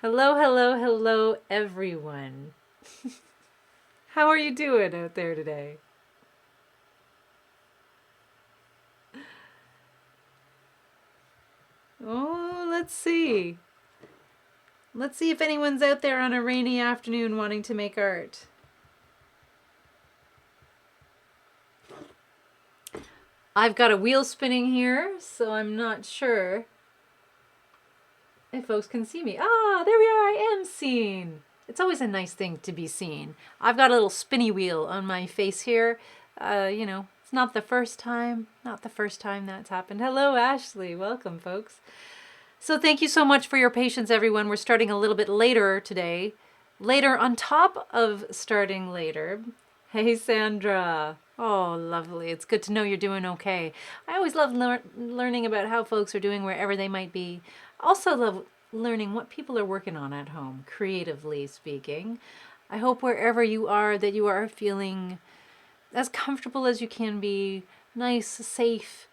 Hello, hello, hello, everyone. How are you doing out there today? Oh, let's see. Let's see if anyone's out there on a rainy afternoon wanting to make art. I've got a wheel spinning here, so I'm not sure if folks can see me. Ah, there we are. I am seen. It's always a nice thing to be seen. I've got a little spinny wheel on my face here. It's not the first time, that's happened. Hello, Ashley. Welcome, folks. So thank you so much for your patience, everyone. We're starting a little bit later today. Later on top of starting later. Hey, Sandra. Oh, lovely. It's good to know you're doing okay. I always love learning about how folks are doing wherever they might be. Also love learning what people are working on at home, creatively speaking. I hope wherever you are that you are feeling as comfortable as you can be, nice, safe,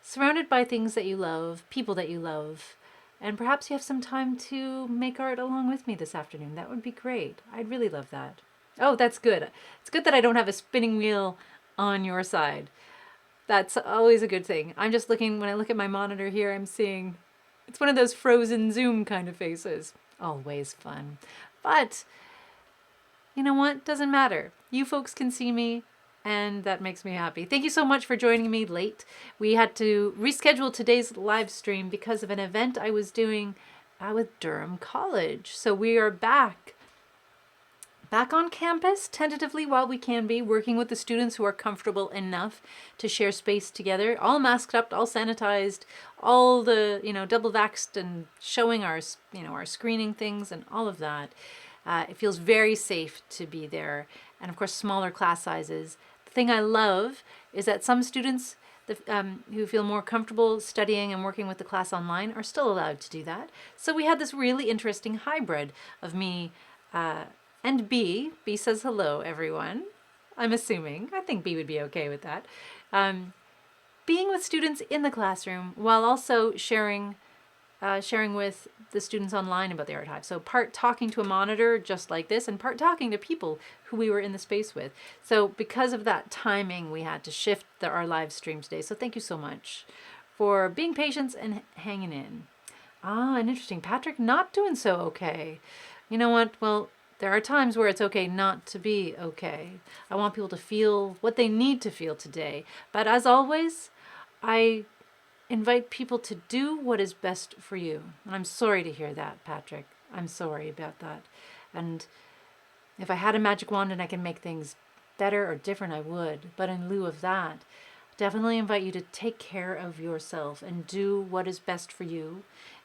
surrounded by things that you love, people that you love. And perhaps you have some time to make art along with me this afternoon. That would be great. I'd really love that. Oh, that's good. It's good that I don't have a spinning wheel on your side. That's always a good thing. I'm just looking, when I look at my monitor here, I'm seeing, it's one of those frozen Zoom kind of faces. Always fun. But you know what? Doesn't matter. You folks can see me, and that makes me happy. Thank you so much for joining me late. We had to reschedule today's live stream because of an event I was doing with Durham College. So we are back on campus, tentatively while we can be, working with the students who are comfortable enough to share space together, all masked up, all sanitized, all the, double vaxxed and showing our screening things and all of that. It feels very safe to be there. And of course, smaller class sizes. The thing I love is that some students who feel more comfortable studying and working with the class online are still allowed to do that. So we had this really interesting hybrid of me and B. B says hello, everyone. I'm assuming. I think B would be okay with that. Being with students in the classroom while also sharing with the students online about the Art Hive. So part talking to a monitor just like this and part talking to people who we were in the space with. So because of that timing, we had to shift our live stream today. So thank you so much for being patient and hanging in. And interesting. Patrick not doing so okay. You know what? Well, there are times where it's okay not to be okay. I want people to feel what they need to feel today. But as always, I invite people to do what is best for you. And I'm sorry to hear that, Patrick. I'm sorry about that. And if I had a magic wand and I can make things better or different, I would. But in lieu of that, definitely invite you to take care of yourself and do what is best for you,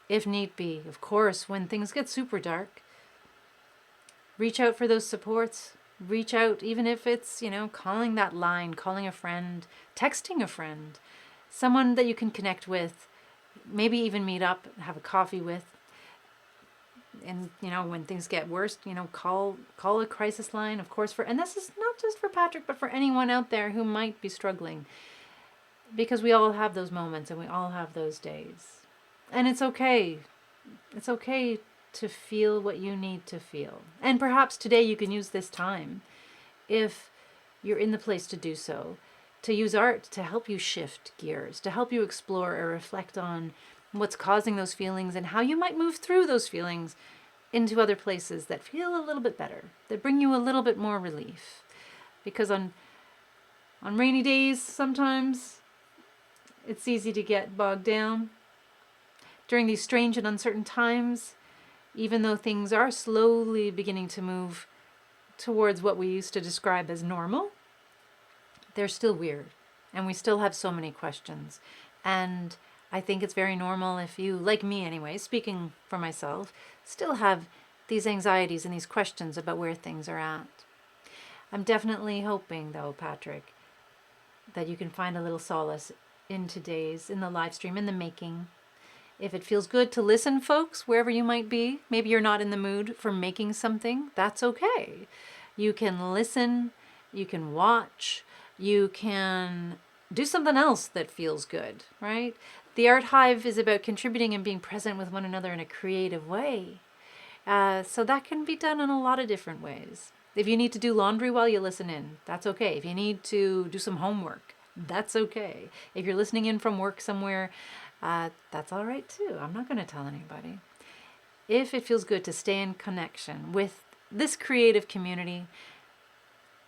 if need be. Of course, when things get super dark, reach out for those supports. Reach out, even if it's, calling that line, calling a friend, texting a friend, someone that you can connect with, maybe even meet up, have a coffee with. And, when things get worse, call a crisis line, of course, and this is not just for Patrick, but for anyone out there who might be struggling. Because we all have those moments and we all have those days. And it's okay. It's okay to feel what you need to feel. And perhaps today you can use this time, if you're in the place to do so, to use art to help you shift gears, to help you explore or reflect on what's causing those feelings and how you might move through those feelings into other places that feel a little bit better, that bring you a little bit more relief. Because on rainy days, sometimes it's easy to get bogged down. During these strange and uncertain times, even though things are slowly beginning to move towards what we used to describe as normal, they're still weird. And we still have so many questions. And I think it's very normal if you, like me anyway, speaking for myself, still have these anxieties and these questions about where things are at. I'm definitely hoping, though, Patrick, that you can find a little solace in the live stream, in the making. If it feels good to listen, folks, wherever you might be, maybe you're not in the mood for making something, that's okay. You can listen, you can watch, you can do something else that feels good, right? The Art Hive is about contributing and being present with one another in a creative way. So that can be done in a lot of different ways. If you need to do laundry while you listen in, that's okay. If you need to do some homework, that's okay. If you're listening in from work somewhere, that's all right too. I'm not going to tell anybody. If it feels good to stay in connection with this creative community,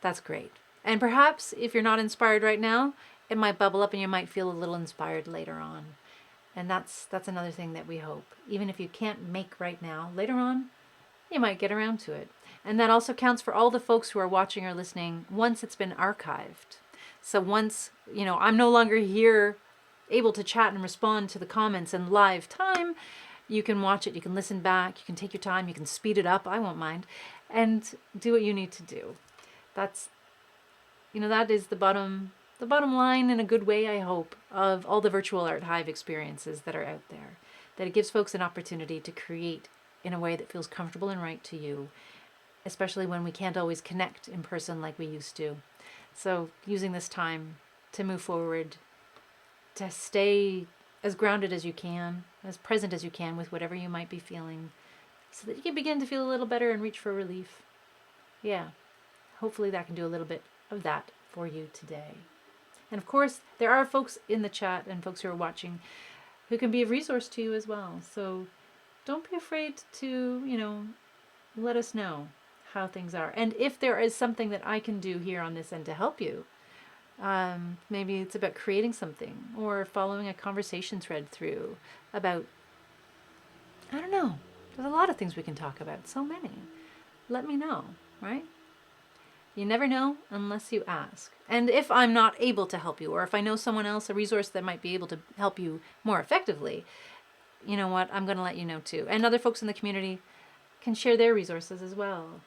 that's great. And perhaps if you're not inspired right now, it might bubble up and you might feel a little inspired later on. And that's another thing that we hope. Even if you can't make right now, later on, you might get around to it. And that also counts for all the folks who are watching or listening once it's been archived. So once, I'm no longer here able to chat and respond to the comments in live time, you can watch it, you can listen back, you can take your time, you can speed it up, I won't mind, and do what you need to do. That's, that is the bottom line in a good way, I hope, of all the virtual art Hive experiences that are out there. That it gives folks an opportunity to create in a way that feels comfortable and right to you, especially when we can't always connect in person like we used to. So using this time to move forward, to stay as grounded as you can, as present as you can with whatever you might be feeling, so that you can begin to feel a little better and reach for relief. Yeah, hopefully that can do a little bit of that for you today. And of course, there are folks in the chat and folks who are watching who can be of resource to you as well. So don't be afraid to, let us know how things are. And if there is something that I can do here on this end to help you, maybe it's about creating something or following a conversation thread through about, I don't know, there's a lot of things we can talk about, so many. Let me know, right? You never know unless you ask. And if I'm not able to help you, or if I know someone else, a resource that might be able to help you more effectively, you know what, I'm going to let you know too. And other folks in the community can share their resources as well.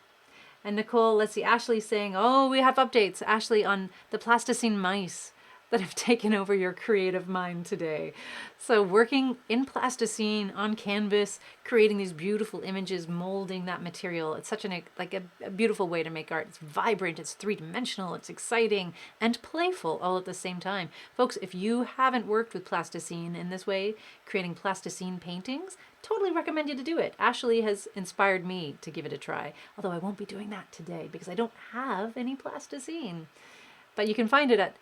And Nicole, let's see, Ashley's saying, oh, we have updates, Ashley, on the plasticine mice that have taken over your creative mind today. So working in plasticine on canvas, creating these beautiful images, molding that material. It's such a beautiful way to make art. It's vibrant, it's three-dimensional, it's exciting and playful all at the same time. Folks, if you haven't worked with plasticine in this way, creating plasticine paintings, totally recommend you to do it. Ashley has inspired me to give it a try, although I won't be doing that today because I don't have any plasticine. But you can find it at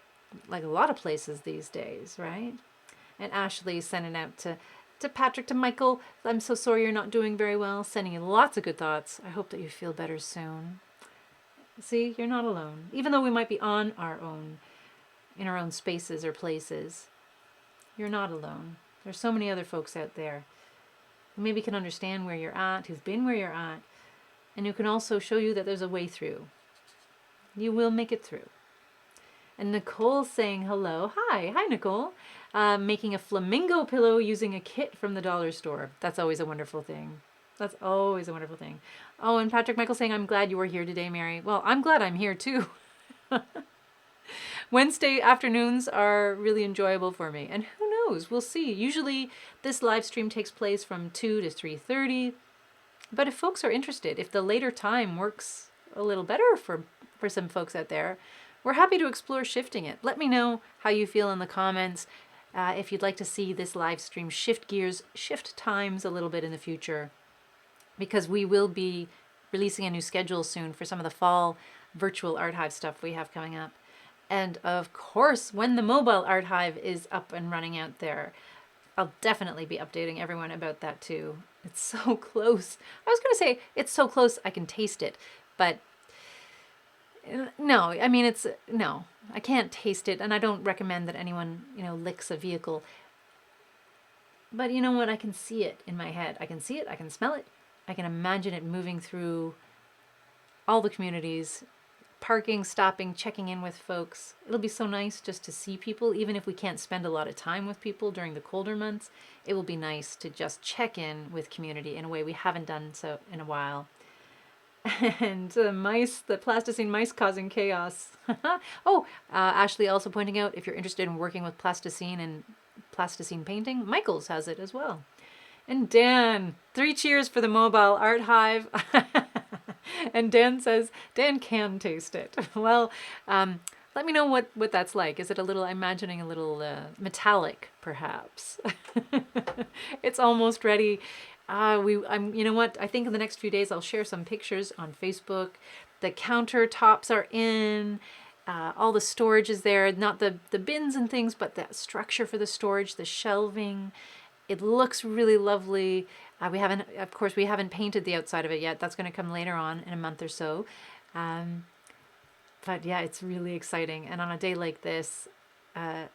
a lot of places these days, right? And Ashley sending out to Patrick, to Michael, I'm so sorry you're not doing very well, sending you lots of good thoughts. I hope that you feel better soon. See, you're not alone. Even though we might be on our own, in our own spaces or places, you're not alone. There's so many other folks out there who maybe can understand where you're at, who've been where you're at, and who can also show you that there's a way through. You will make it through. And Nicole saying hello. Hi, Nicole. Making a flamingo pillow using a kit from the dollar store. That's always a wonderful thing. That's always a wonderful thing. Oh, and Patrick Michael saying, I'm glad you were here today, Mary. Well, I'm glad I'm here too. Wednesday afternoons are really enjoyable for me. And who knows, we'll see. Usually this live stream takes place from 2 to 3:30. But if folks are interested, if the later time works a little better for some folks out there, we're happy to explore shifting it. Let me know how you feel in the comments. If you'd like to see this live stream shift gears, shift times a little bit in the future, because we will be releasing a new schedule soon for some of the fall virtual Art Hive stuff we have coming up. And of course, when the mobile Art Hive is up and running out there, I'll definitely be updating everyone about that too. It's so close. I was going to say it's so close I can taste it, but no, I mean, no, I can't taste it, and I don't recommend that anyone, licks a vehicle. But you know what? I can see it in my head. I can see it, I can smell it, I can imagine it moving through all the communities, parking, stopping, checking in with folks. It'll be so nice just to see people, even if we can't spend a lot of time with people during the colder months. It will be nice to just check in with community in a way we haven't done so in a while. And the plasticine mice causing chaos. Ashley also pointing out, if you're interested in working with plasticine and plasticine painting, Michael's has it as well. And Dan, 3 cheers for the mobile Art Hive. And Dan says, Dan can taste it. Well, let me know what that's like. Is it I'm imagining a little metallic, perhaps. It's almost ready. You know what? I think in the next few days I'll share some pictures on Facebook. The countertops are in. All the storage is there. Not the bins and things, but the structure for the storage, the shelving. It looks really lovely. Of course, we haven't painted the outside of it yet. That's going to come later on in a month or so. But yeah, it's really exciting. And on a day like this, I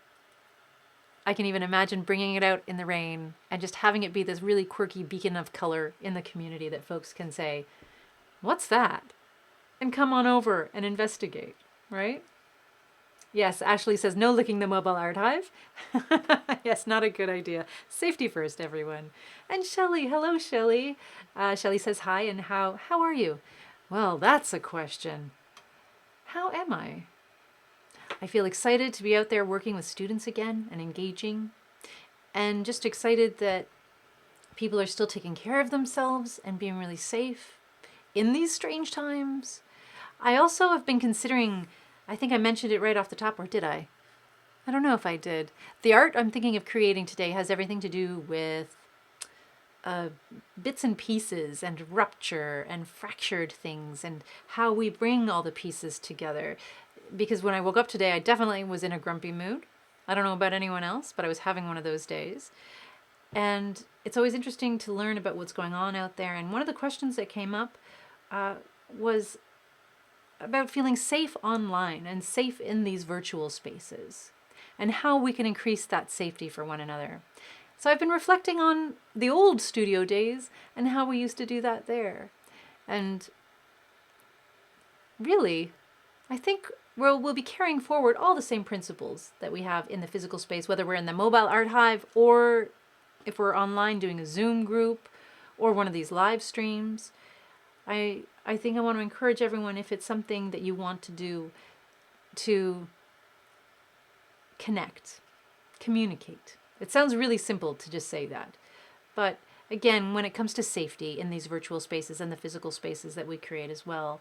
can even imagine bringing it out in the rain and just having it be this really quirky beacon of color in the community that folks can say, "What's that?" and come on over and investigate, right? Yes, Ashley says no licking the mobile art hive. Yes, not a good idea. Safety first, everyone. And Shelley, hello, Shelley. Shelley says hi, and how are you? Well, that's a question. How am I? I feel excited to be out there working with students again and engaging, and just excited that people are still taking care of themselves and being really safe in these strange times. I also have been considering, I think I mentioned it right off the top, or did I? I don't know if I did. The art I'm thinking of creating today has everything to do with bits and pieces and rupture and fractured things and how we bring all the pieces together. Because when I woke up today, I definitely was in a grumpy mood. I don't know about anyone else, but I was having one of those days. And it's always interesting to learn about what's going on out there. And one of the questions that came up was about feeling safe online and safe in these virtual spaces and how we can increase that safety for one another. So I've been reflecting on the old studio days and how we used to do that there. And really, I think we'll be carrying forward all the same principles that we have in the physical space, whether we're in the mobile art hive or if we're online doing a Zoom group or one of these live streams. I think I want to encourage everyone, if it's something that you want to do, to connect, communicate. It sounds really simple to just say that. But again, when it comes to safety in these virtual spaces and the physical spaces that we create as well,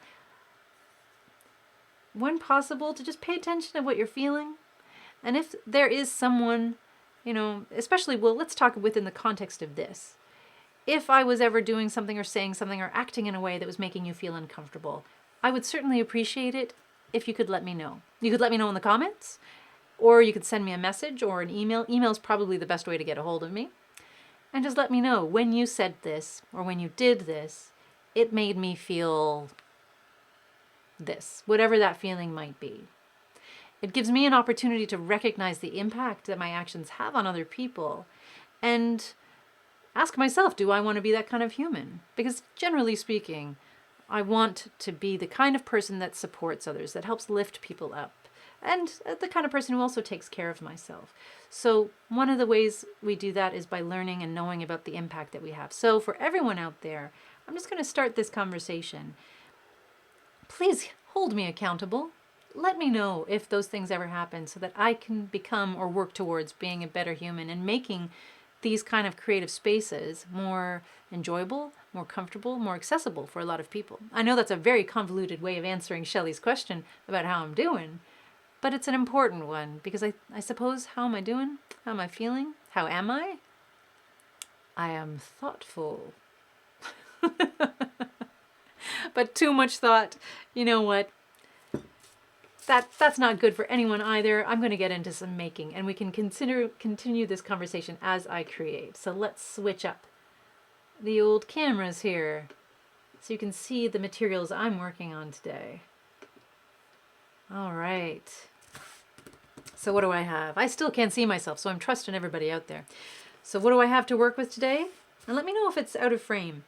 when possible, to just pay attention to what you're feeling. And if there is someone, especially, well, let's talk within the context of this. If I was ever doing something or saying something or acting in a way that was making you feel uncomfortable, I would certainly appreciate it if you could let me know. You could let me know in the comments, or you could send me a message or an email. Email is probably the best way to get a hold of me. And just let me know when you said this or when you did this, it made me feel this, whatever that feeling might be. It gives me an opportunity to recognize the impact that my actions have on other people and ask myself, do I want to be that kind of human? Because generally speaking, I want to be the kind of person that supports others, that helps lift people up, and the kind of person who also takes care of myself. So one of the ways we do that is by learning and knowing about the impact that we have. So for everyone out there, I'm just going to start this conversation. Please hold me accountable. Let me know if those things ever happen so that I can become or work towards being a better human and making these kind of creative spaces more enjoyable, more comfortable, more accessible for a lot of people. I know that's a very convoluted way of answering Shelley's question about how I'm doing, but it's an important one because I suppose, how am I doing? How am I feeling? How am I? I am thoughtful. But too much thought, you know what? That's not good for anyone either. I'm going to get into some making, and we can continue this conversation as I create. So let's switch up the old cameras here so you can see the materials I'm working on today. All right. So what do I have? I still can't see myself, so I'm trusting everybody out there. So what do I have to work with today? And let me know if it's out of frame.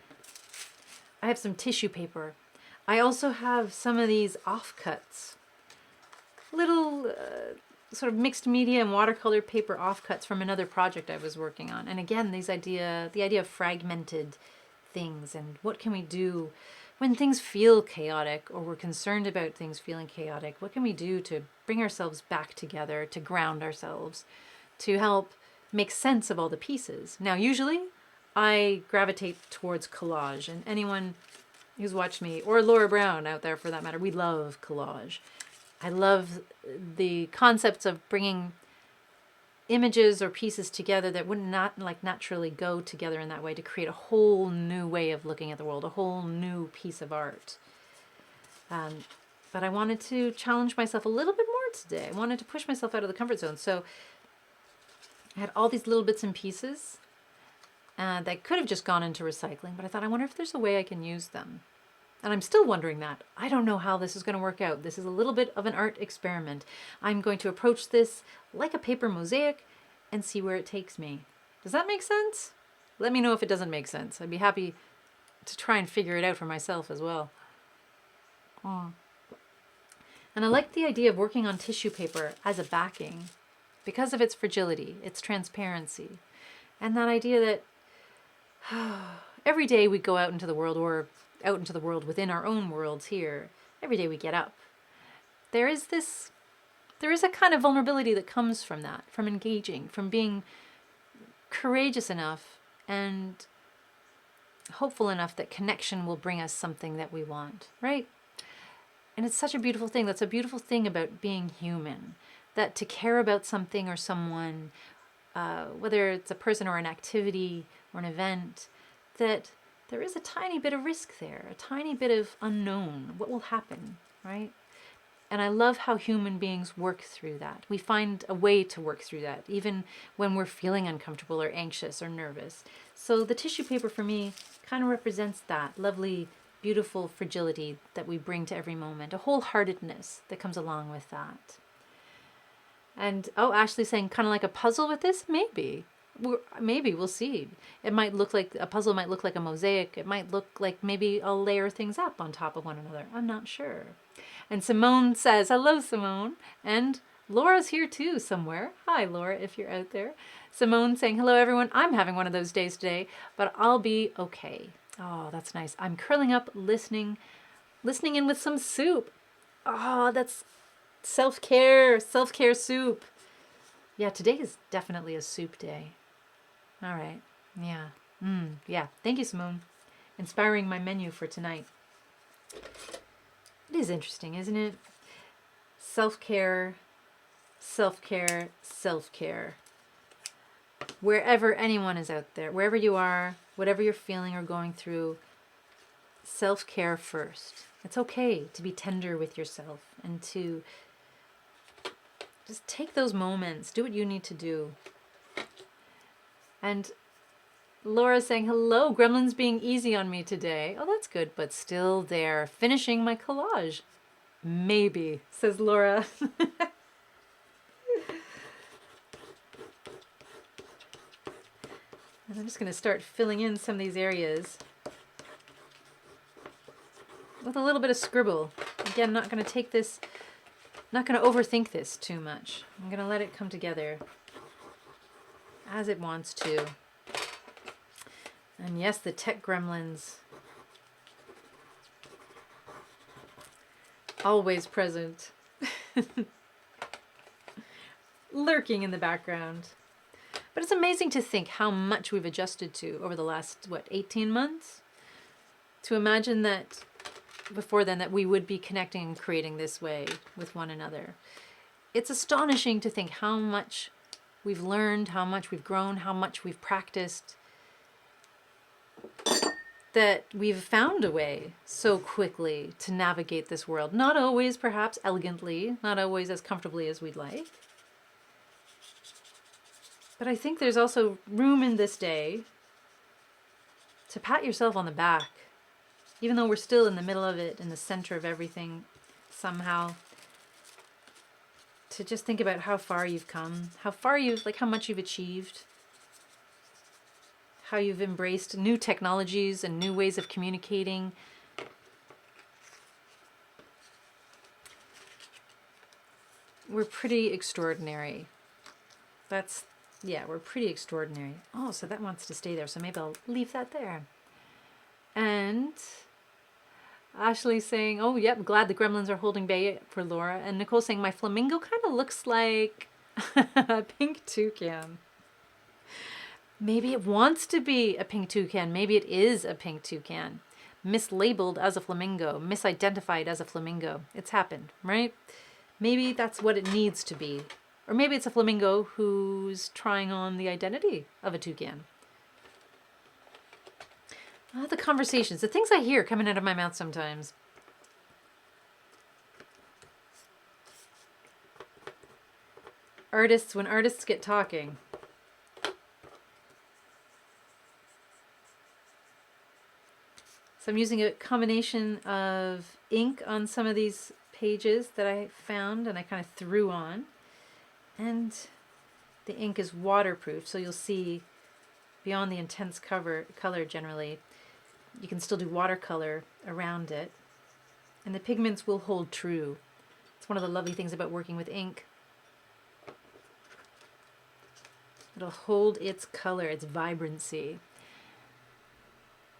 I have some tissue paper. I also have some of these offcuts. Little sort of mixed media and watercolor paper offcuts from another project I was working on. And again, the idea of fragmented things and what can we do when things feel chaotic or we're concerned about things feeling chaotic. What can we do to bring ourselves back together, to ground ourselves, to help make sense of all the pieces? Now, usually I gravitate towards collage, and anyone who's watched me, or Laura Brown out there for that matter, we love collage. I love the concepts of bringing images or pieces together that would not like naturally go together in that way to create a whole new way of looking at the world, a whole new piece of art. But I wanted to challenge myself a little bit more today. I wanted to push myself out of the comfort zone. So I had all these little bits and pieces that could have just gone into recycling, but I thought, I wonder if there's a way I can use them. And I'm still wondering that. I don't know how this is going to work out. This is a little bit of an art experiment. I'm going to approach this like a paper mosaic and see where it takes me. Does that make sense? Let me know if it doesn't make sense. I'd be happy to try and figure it out for myself as well. And I like the idea of working on tissue paper as a backing because of its fragility, its transparency, and that idea that every day we go out into the world, or out into the world within our own worlds here, every day we get up, there is a kind of vulnerability that comes from that, from engaging, from being courageous enough and hopeful enough that connection will bring us something that we want, right? And it's such a beautiful thing. That's a beautiful thing about being human, that to care about something or someone, whether it's a person or an activity or an event, that there is a tiny bit of risk there, a tiny bit of unknown. What will happen, right? And I love how human beings work through that. We find a way to work through that, even when we're feeling uncomfortable or anxious or nervous. So the tissue paper for me kind of represents that lovely, beautiful fragility that we bring to every moment, a wholeheartedness that comes along with that. And, Ashley's saying kind of like a puzzle with this? Maybe. Maybe, we'll see. It might look like, a puzzle might look like a mosaic. It might look like maybe I'll layer things up on top of one another. I'm not sure. And Simone says, hello, Simone. And Laura's here too somewhere. Hi, Laura, if you're out there. Simone saying, hello, everyone. I'm having one of those days today, but I'll be okay. Oh, that's nice. I'm curling up, listening in with some soup. Oh, that's self-care soup. Yeah, today is definitely a soup day. All right. Yeah. Yeah. Thank you, Simone. Inspiring my menu for tonight. It is interesting, isn't it? Self-care, self-care, self-care. Wherever anyone is out there, wherever you are, whatever you're feeling or going through, self-care first. It's okay to be tender with yourself and to just take those moments, do what you need to do. And Laura's saying, hello, Gremlins being easy on me today. Oh, that's good, but still there, finishing my collage. Maybe, says Laura. And I'm just going to start filling in some of these areas with a little bit of scribble. Again, not going to take this, not going to overthink this too much. I'm going to let it come together as it wants to. And yes, the tech gremlins. Always present. Lurking in the background. But it's amazing to think how much we've adjusted to over the last, 18 months? To imagine that before then that we would be connecting and creating this way with one another. It's astonishing to think how much we've learned, how much we've grown, how much we've practiced, that we've found a way so quickly to navigate this world. Not always, perhaps, elegantly, not always as comfortably as we'd like. But I think there's also room in this day to pat yourself on the back, even though we're still in the middle of it, in the center of everything, somehow. To just think about how far you've come, how much you've achieved, how you've embraced new technologies and new ways of communicating. We're pretty extraordinary. We're pretty extraordinary. Oh, so that wants to stay there, so maybe I'll leave that there. And Ashley's saying, oh, yep, glad the gremlins are holding bay for Laura. And Nicole's saying, my flamingo kind of looks like a pink toucan. Maybe it wants to be a pink toucan. Maybe it is a pink toucan. Mislabeled as a flamingo, misidentified as a flamingo. It's happened, right? Maybe that's what it needs to be. Or maybe it's a flamingo who's trying on the identity of a toucan. The conversations, the things I hear coming out of my mouth sometimes. Artists, when artists get talking. So I'm using a combination of ink on some of these pages that I found and I kind of threw on. And the ink is waterproof, so you'll see beyond the intense color generally, you can still do watercolor around it. And the pigments will hold true. It's one of the lovely things about working with ink. It'll hold its color, its vibrancy.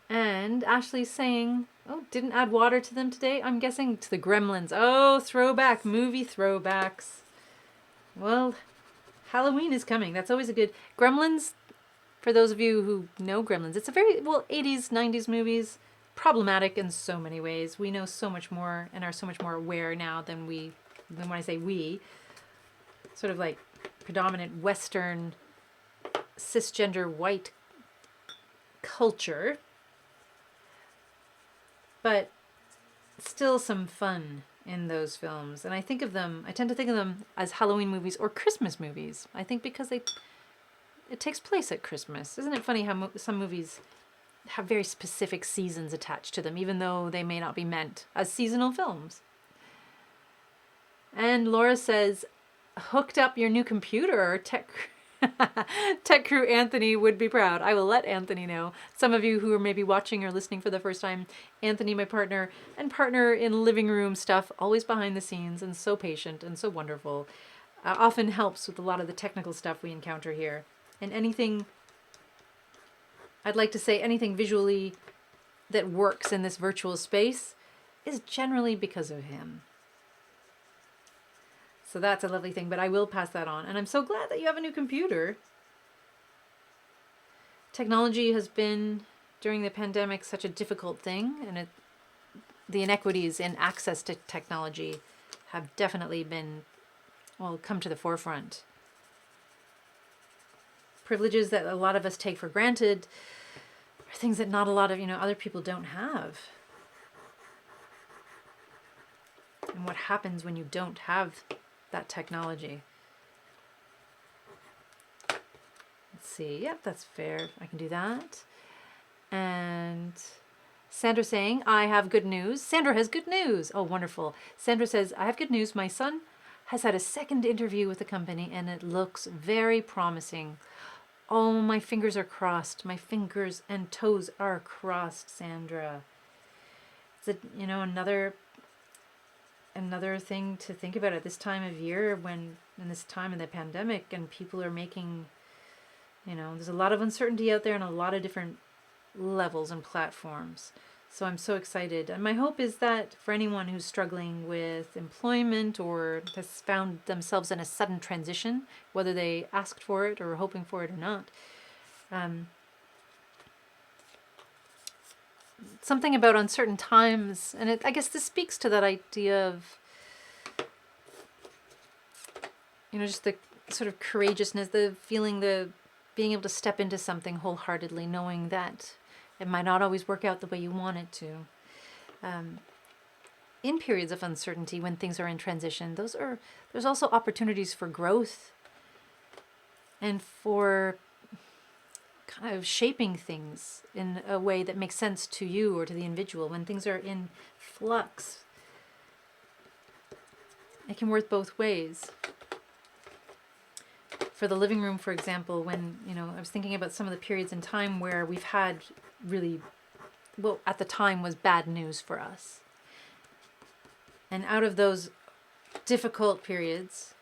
And Ashley's saying, oh, didn't add water to them today? I'm guessing to the Gremlins. Oh, throwback, movie throwbacks. Well, Halloween is coming. That's always a good... Gremlins, for those of you who know Gremlins, it's a very, 80s, 90s movies. Problematic in so many ways. We know so much more and are so much more aware now than when I say we. Sort of like predominant Western, cisgender, white culture. But still some fun in those films. And I tend to think of them as Halloween movies or Christmas movies. I think because it takes place at Christmas. Isn't it funny how some movies have very specific seasons attached to them, even though they may not be meant as seasonal films? And Laura says, hooked up your new computer, or tech crew Anthony would be proud. I will let Anthony know. Some of you who are maybe watching or listening for the first time, Anthony, my partner, and partner in living room stuff, always behind the scenes and so patient and so wonderful, often helps with a lot of the technical stuff we encounter here. And anything visually that works in this virtual space is generally because of him. So that's a lovely thing, but I will pass that on. And I'm so glad that you have a new computer. Technology has been, during the pandemic, such a difficult thing, and the inequities in access to technology have definitely come to the forefront. Privileges that a lot of us take for granted are things that not a lot of, other people don't have. And what happens when you don't have that technology? Let's see. Yep, that's fair. I can do that. And Sandra saying, I have good news. Sandra has good news. Oh, wonderful. Sandra says, I have good news. My son has had a second interview with the company and it looks very promising. Oh, my fingers are crossed. My fingers and toes are crossed, Sandra. It's another thing to think about at this time of year, in this time of the pandemic, and people are making, there's a lot of uncertainty out there on a lot of different levels and platforms. So I'm so excited. And my hope is that for anyone who's struggling with employment or has found themselves in a sudden transition, whether they asked for it or were hoping for it or not, something about uncertain times, and I guess this speaks to that idea of, just the sort of courageousness, the feeling, the being able to step into something wholeheartedly, knowing that it might not always work out the way you want it to. In periods of uncertainty, when things are in transition, there's also opportunities for growth and for kind of shaping things in a way that makes sense to you or to the individual. When things are in flux, it can work both ways. For the living room, for example, when, I was thinking about some of the periods in time where we've had really, at the time was bad news for us. And out of those difficult periods,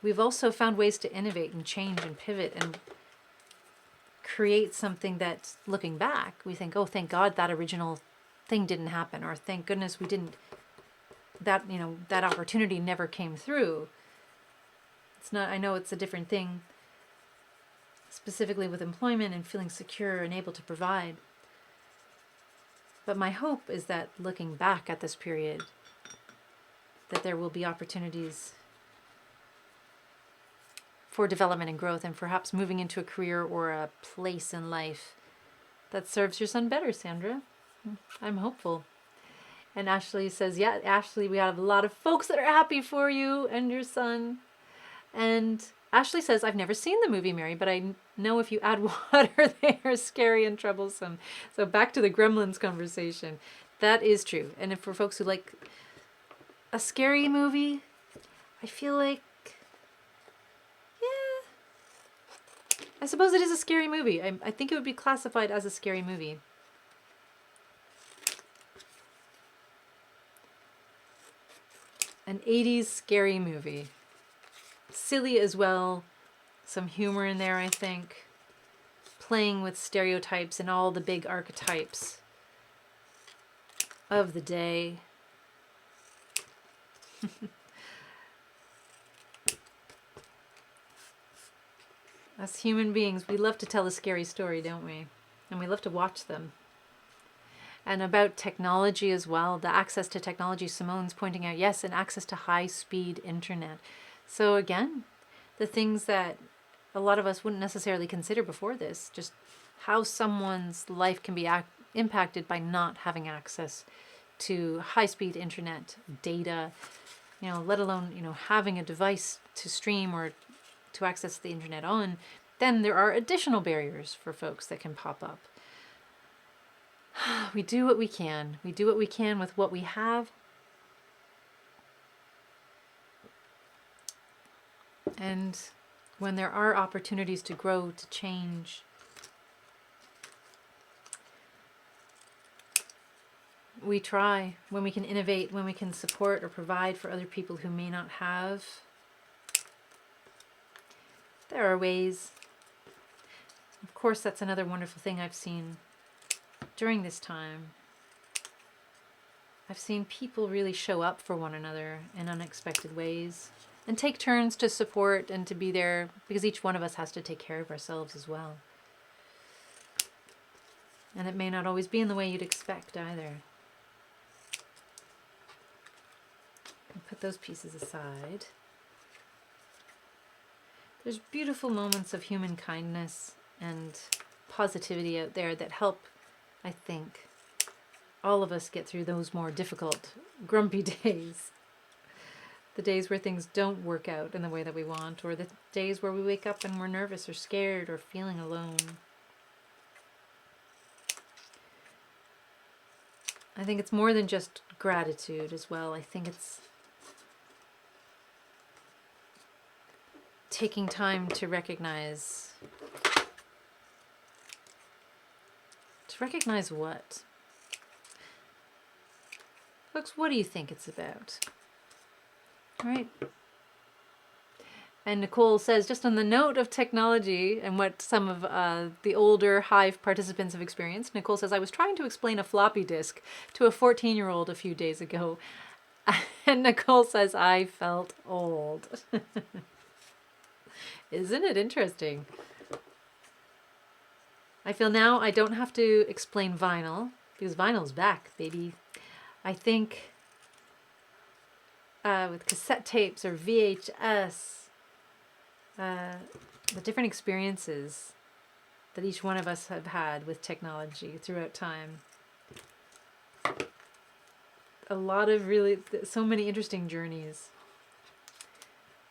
we've also found ways to innovate and change and pivot and create something that, looking back, we think, oh, thank God that original thing didn't happen, or thank goodness that opportunity never came through. I know it's a different thing, specifically with employment and feeling secure and able to provide. But my hope is that looking back at this period, that there will be opportunities for development and growth, and perhaps moving into a career or a place in life that serves your son better, Sandra. I'm hopeful. And Ashley says, yeah, Ashley, we have a lot of folks that are happy for you and your son. And Ashley says, I've never seen the movie, Mary, but I know if you add water, they are scary and troublesome. So back to the Gremlins conversation. That is true. And if for folks who like a scary movie, I feel like, yeah, I suppose it is a scary movie. I think it would be classified as a scary movie. An 80s scary movie. Silly as well. Some humor in there, I think. Playing with stereotypes and all the big archetypes of the day. Us human beings, we love to tell a scary story, don't we? And we love to watch them. And about technology as well, the access to technology, Simone's pointing out, yes, and access to high-speed internet. So again, the things that a lot of us wouldn't necessarily consider before this, just how someone's life can be impacted by not having access to high-speed internet data, let alone, having a device to stream or to access the internet on. Then there are additional barriers for folks that can pop up. We do what we can. We do what we can with what we have. And when there are opportunities to grow, to change, we try. When we can innovate, when we can support or provide for other people who may not have, there are ways. Of course, that's another wonderful thing I've seen during this time. I've seen people really show up for one another in unexpected ways and take turns to support and to be there, because each one of us has to take care of ourselves as well. And it may not always be in the way you'd expect either. Put those pieces aside. There's beautiful moments of human kindness and positivity out there that help, I think, all of us get through those more difficult, grumpy days. The days where things don't work out in the way that we want, or the days where we wake up and we're nervous or scared or feeling alone. I think it's more than just gratitude as well. I think it's taking time to recognize. To recognize what? Folks, what do you think it's about? Right? And Nicole says, just on the note of technology and what some of the older Hive participants have experienced, Nicole says, I was trying to explain a floppy disk to a 14-year-old a few days ago. And Nicole says, I felt old. Isn't it interesting? I feel now I don't have to explain vinyl, because vinyl's back, baby. I think with cassette tapes or VHS, the different experiences that each one of us have had with technology throughout time. A lot of so many interesting journeys.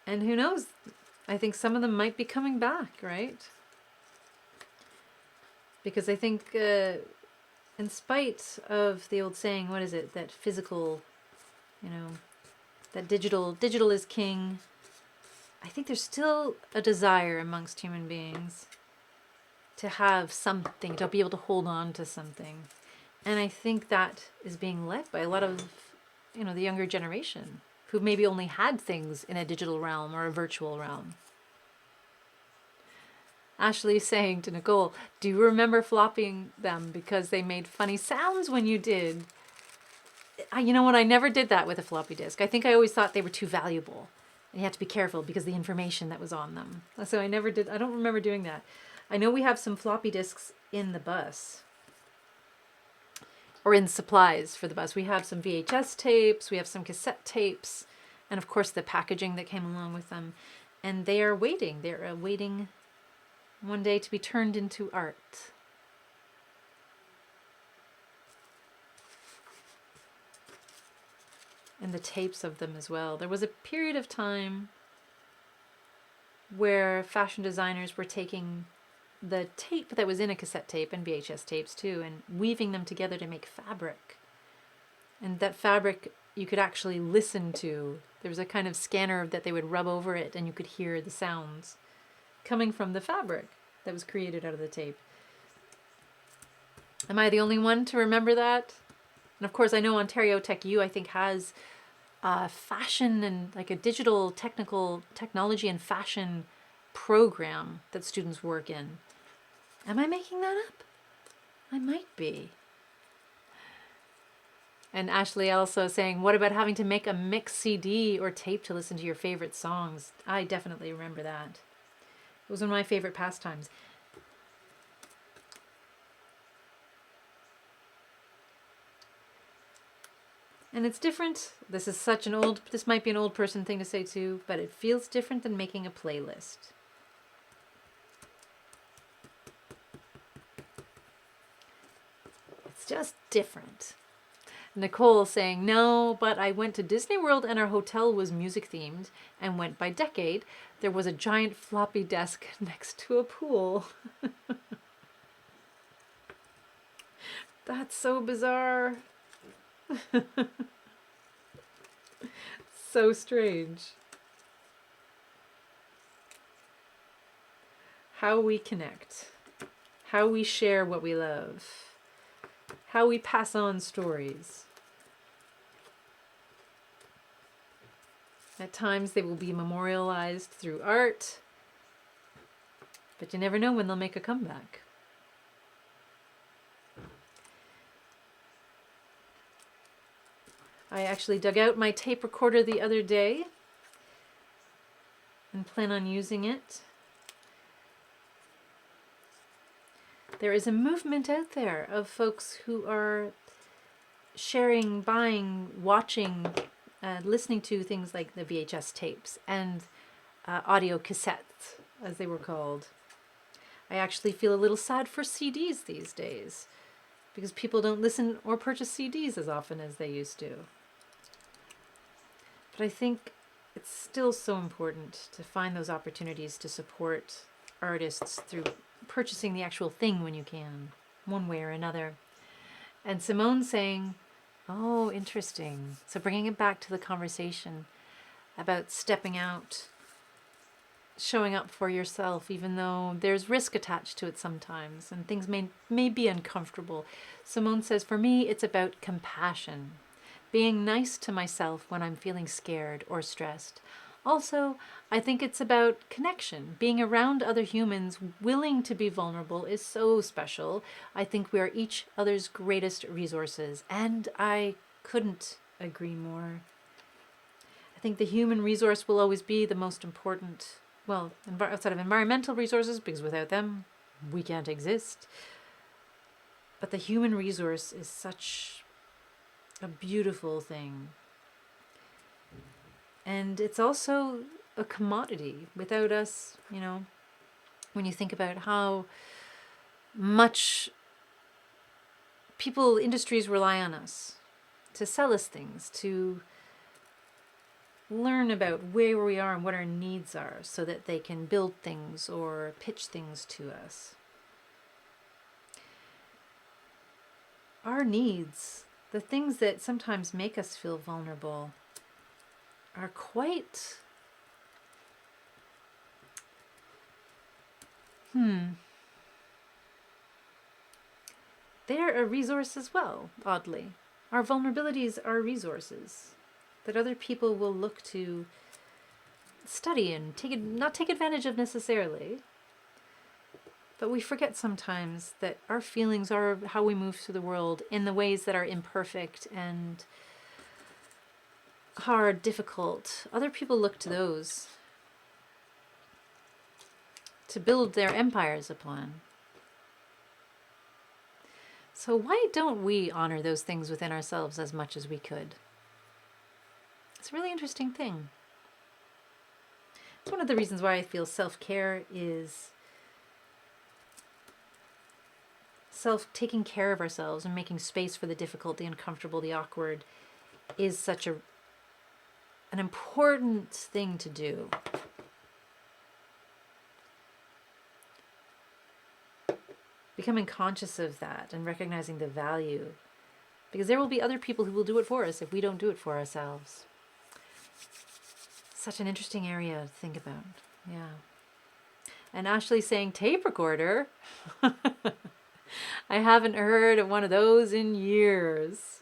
And who knows, I think some of them might be coming back, right? Because I think in spite of the old saying, what is it, that physical, that digital is king, I think there's still a desire amongst human beings to have something, to be able to hold on to something. And I think that is being led by a lot of, the younger generation who maybe only had things in a digital realm or a virtual realm. Ashley saying to Nicole, do you remember flopping them because they made funny sounds when you did? You know what? I never did that with a floppy disk. I think I always thought they were too valuable. And you had to be careful because of the information that was on them. So I never did. I don't remember doing that. I know we have some floppy disks in the bus. Or in supplies for the bus. We have some VHS tapes. We have some cassette tapes. And of course the packaging that came along with them. And they are waiting. They're waiting one day to be turned into art. And the tapes of them as well. There was a period of time where fashion designers were taking the tape that was in a cassette tape and VHS tapes too and weaving them together to make fabric. And that fabric you could actually listen to. There was a kind of scanner that they would rub over it and you could hear the sounds coming from the fabric that was created out of the tape. Am I the only one to remember that? And of course I know Ontario Tech U I think has fashion and like a digital technology and fashion program that students work in. Am I making that up? I might be. And Ashley also saying, what about having to make a mix CD or tape to listen to your favorite songs? I definitely remember that. It was one of my favorite pastimes. And it's different. This might be an old person thing to say too, but it feels different than making a playlist. It's just different. Nicole saying, no, but I went to Disney World and our hotel was music themed and went by decade. There was a giant floppy desk next to a pool. That's so bizarre. So strange. How we connect. How we share what we love. How we pass on stories. At times they will be memorialized through art, but you never know when they'll make a comeback. I actually dug out my tape recorder the other day and plan on using it. There is a movement out there of folks who are sharing, buying, watching, listening to things like the VHS tapes and audio cassettes, as they were called. I actually feel a little sad for CDs these days because people don't listen or purchase CDs as often as they used to. But I think it's still so important to find those opportunities to support artists through purchasing the actual thing when you can, one way or another. And Simone saying, oh, interesting. So bringing it back to the conversation about stepping out, showing up for yourself, even though there's risk attached to it sometimes and things may be uncomfortable. Simone says, for me, it's about compassion. Being nice to myself when I'm feeling scared or stressed. Also, I think it's about connection. Being around other humans willing to be vulnerable is so special. I think we are each other's greatest resources, and I couldn't agree more. I think the human resource will always be the most important, well, outside of environmental resources, because without them, we can't exist. But the human resource is such a beautiful thing. And it's also a commodity. Without us, when you think about how much industries rely on us to sell us things, to learn about where we are and what our needs are so that they can build things or pitch things to us. Our needs, the things that sometimes make us feel vulnerable, are quite they're a resource as well, oddly. Our vulnerabilities are resources that other people will look to study and not take advantage of necessarily. But we forget sometimes that our feelings are how we move through the world in the ways that are imperfect and hard, difficult. Other people look to those to build their empires upon. So why don't we honor those things within ourselves as much as we could? It's a really interesting thing. It's one of the reasons why I feel self-care is taking care of ourselves and making space for the difficult, the uncomfortable, the awkward is such an important thing to do. Becoming conscious of that and recognizing the value, because there will be other people who will do it for us if we don't do it for ourselves. Such an interesting area to think about. Yeah. And Ashley saying tape recorder. I haven't heard of one of those in years.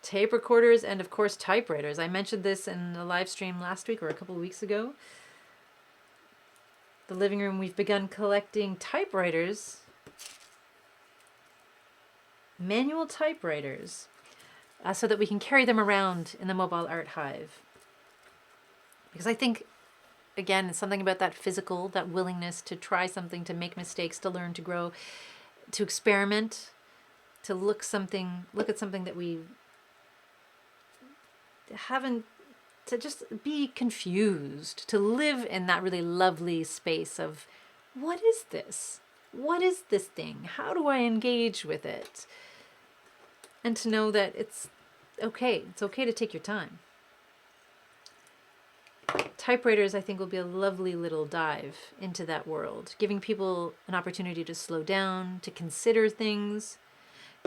Tape recorders and, of course, typewriters. I mentioned this in a live stream last week or a couple of weeks ago. The living room, we've begun collecting typewriters, manual typewriters, so that we can carry them around in the mobile art hive. Because I think, again, it's something about that physical, that willingness to try something, to make mistakes, to learn, to grow, to experiment, to look at something that we haven't, to just be confused, to live in that really lovely space of, what is this? What is this thing? How do I engage with it? And to know that it's okay. It's okay to take your time. Typewriters, I think, will be a lovely little dive into that world, giving people an opportunity to slow down, to consider things,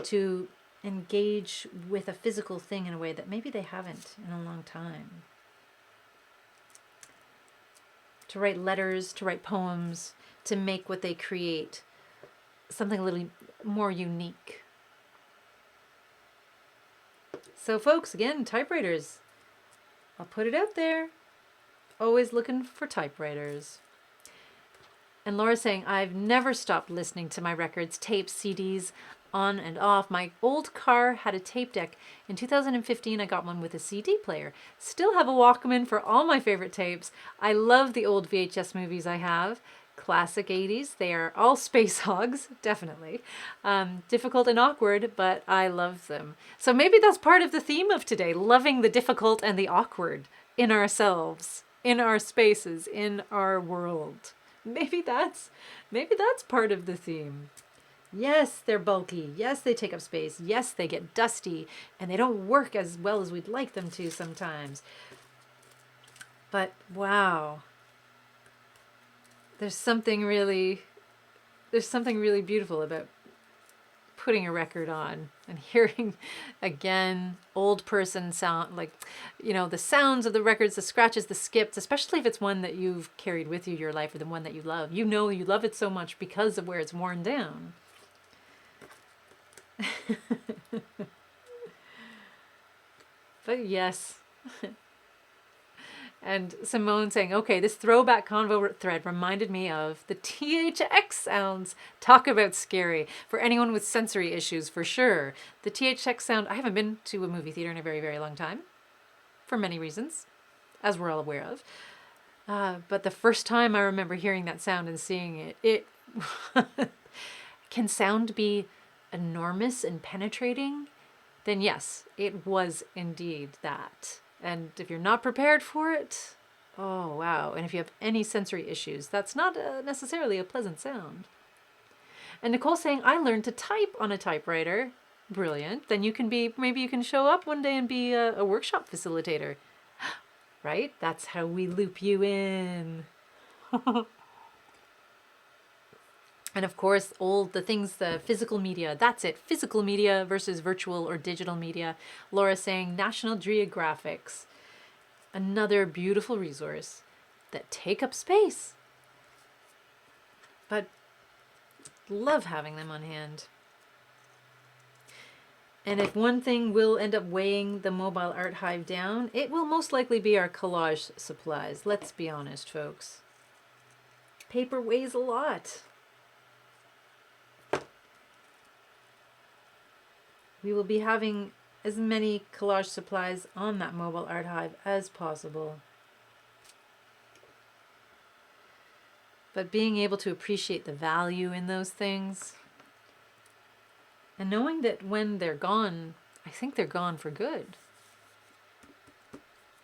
to engage with a physical thing in a way that maybe they haven't in a long time. To write letters, to write poems, to make what they create something a little more unique. So folks, again, typewriters. I'll put it out there. Always looking for typewriters. And Laura's saying, I've never stopped listening to my records, tapes, CDs, on and off. My old car had a tape deck. In 2015, I got one with a CD player. Still have a Walkman for all my favorite tapes. I love the old VHS movies I have. Classic 80s. They are all space hogs, definitely. Difficult and awkward, but I love them. So maybe that's part of the theme of today, loving the difficult and the awkward in ourselves, in our spaces, in our world. Maybe that's part of the theme. Yes, they're bulky. Yes, they take up space. Yes, they get dusty and they don't work as well as we'd like them to sometimes. But wow. There's something really beautiful about putting a record on and hearing again old person sound, like, you know, the sounds of the records, the scratches, the skips, especially if it's one that you've carried with you your life or the one that you love. You know you love it so much because of where it's worn down. But yes. And Simone saying, okay, this throwback convo thread reminded me of the THX sounds. Talk about scary. For anyone with sensory issues, for sure. The THX sound, I haven't been to a movie theater in a very, very long time. For many reasons, as we're all aware of. But the first time I remember hearing that sound and seeing it can sound be enormous and penetrating? Then yes, it was indeed that. And if you're not prepared for it, oh wow. And if you have any sensory issues, that's not necessarily a pleasant sound. And Nicole saying, I learned to type on a typewriter. Brilliant. Then maybe you can show up one day and be a workshop facilitator. Right? That's how we loop you in. And of course, the physical media, that's it. Physical media versus virtual or digital media. Laura saying National Geographics, another beautiful resource that take up space. But love having them on hand. And if one thing will end up weighing the mobile art hive down, it will most likely be our collage supplies. Let's be honest, folks. Paper weighs a lot. We will be having as many collage supplies on that mobile art hive as possible. But being able to appreciate the value in those things and knowing that when they're gone, I think they're gone for good.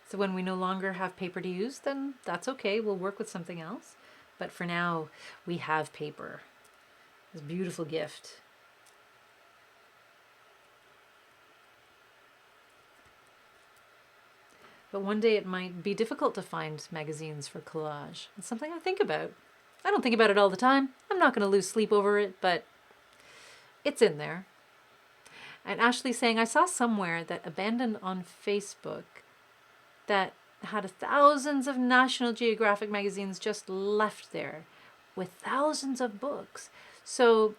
So when we no longer have paper to use, then that's okay. We'll work with something else. But for now, we have paper. This beautiful gift. But one day it might be difficult to find magazines for collage. It's something I think about. I don't think about it all the time. I'm not going to lose sleep over it, but it's in there. And Ashley's saying, I saw somewhere that abandoned on Facebook that had thousands of National Geographic magazines just left there with thousands of books. So